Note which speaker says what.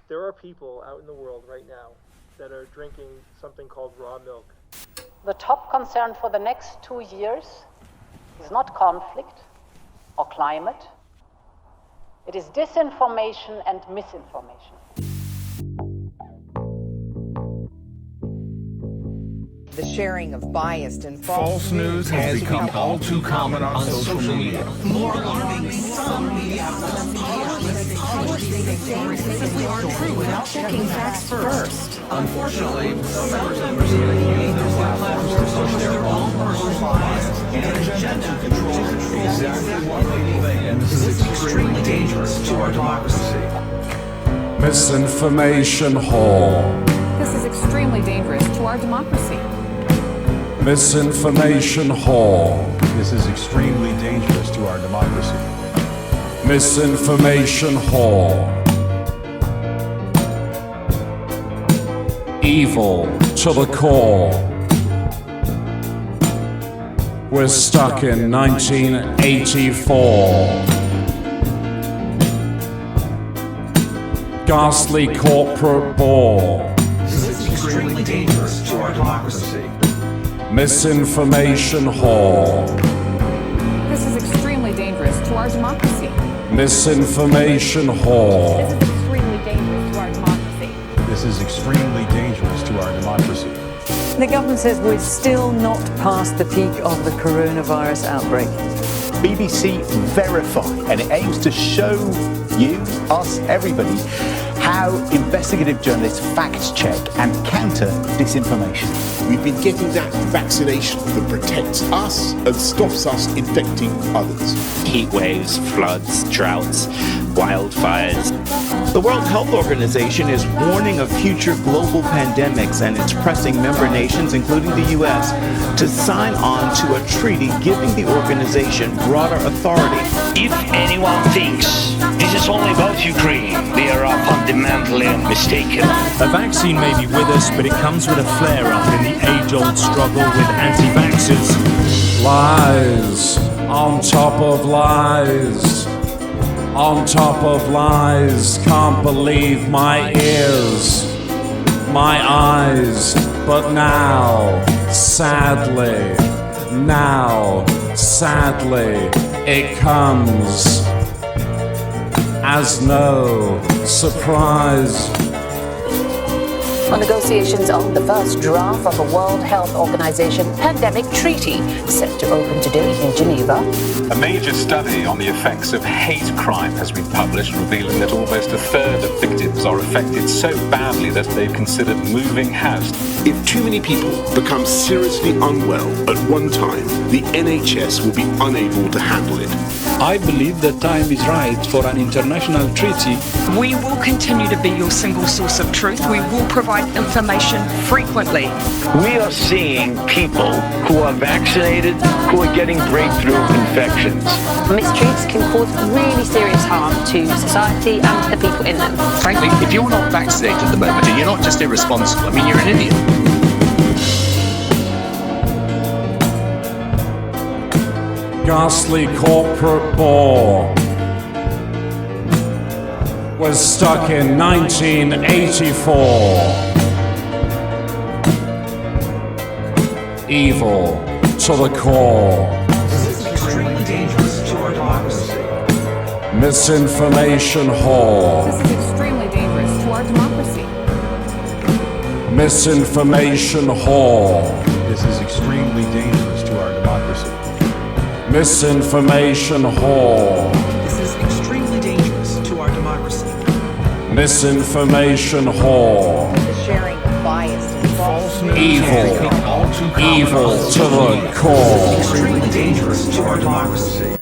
Speaker 1: There are people out in the world right now that are drinking something called raw milk.
Speaker 2: The top concern for the next 2 years is not conflict or climate. It is disinformation and misinformation.
Speaker 3: The sharing of biased and
Speaker 4: false news has become all too common on social media.
Speaker 5: More alarming, some media simply aren't true without checking facts first.
Speaker 4: Unfortunately, some members of the community use their platforms to push their own personal bias and an agenda to control exactly what they think. And this is extremely dangerous to our democracy.
Speaker 6: Misinformation whore.
Speaker 7: This is extremely dangerous to our democracy.
Speaker 6: Misinformation whore.
Speaker 8: This is extremely dangerous to our democracy.
Speaker 6: Misinformation whore. Evil to the core. We're stuck in 1984. Ghastly corporate bore.
Speaker 4: This is extremely dangerous to our democracy.
Speaker 6: Misinformation whore.
Speaker 7: This is extremely dangerous to our democracy.
Speaker 6: Misinformation whore.
Speaker 7: This is extremely dangerous to our democracy.
Speaker 8: This is extremely dangerous to our democracy.
Speaker 9: The government says we're still not past the peak of the coronavirus outbreak.
Speaker 10: BBC Verify, and it aims to show you, us, everybody, how investigative journalists fact check and counter disinformation.
Speaker 11: We've been getting that vaccination that protects us and stops us infecting others.
Speaker 12: Heat waves, floods, droughts, wildfires.
Speaker 13: The World Health Organization is warning of future global pandemics, and it's pressing member nations, including the U.S., to sign on to a treaty giving the organization broader authority.
Speaker 14: If anyone thinks this is only about Ukraine, they are fundamentally mistaken.
Speaker 15: A vaccine may be with us, but it comes with a flare-up in the age-old struggle with anti-vaxxers.
Speaker 6: Lies on top of lies. On top of lies, can't believe my ears, my eyes, but now, sadly, it comes as no surprise.
Speaker 2: On negotiations on the first draft of the World Health Organization pandemic treaty set to open today in Geneva.
Speaker 16: A major study on the effects of hate crime has been published, revealing that almost a third of victims are affected so badly that they've considered moving house.
Speaker 11: If too many people become seriously unwell at one time, the NHS will be unable to handle it.
Speaker 17: I believe the time is right for an international treaty.
Speaker 18: We will continue to be your single source of truth. We will provide information frequently.
Speaker 14: We are seeing people who are vaccinated who are getting breakthrough infections.
Speaker 2: Mistreats can cause really serious harm to society and the people in them.
Speaker 19: Frankly, if you're not vaccinated at the moment, and you're not just irresponsible, I mean, you're an idiot.
Speaker 6: Ghastly corporate bore. We're stuck in 1984. Evil to the core.
Speaker 4: This is extremely dangerous to our democracy.
Speaker 6: Misinformation whore.
Speaker 7: This is extremely dangerous to our democracy.
Speaker 6: Misinformation whore.
Speaker 8: This is extremely dangerous to our democracy.
Speaker 6: Misinformation whore.
Speaker 5: This is extremely dangerous to our democracy.
Speaker 6: Misinformation whore.
Speaker 3: The sharing of biased and false news.
Speaker 6: Evil to the core.
Speaker 4: Extremely dangerous to our democracy.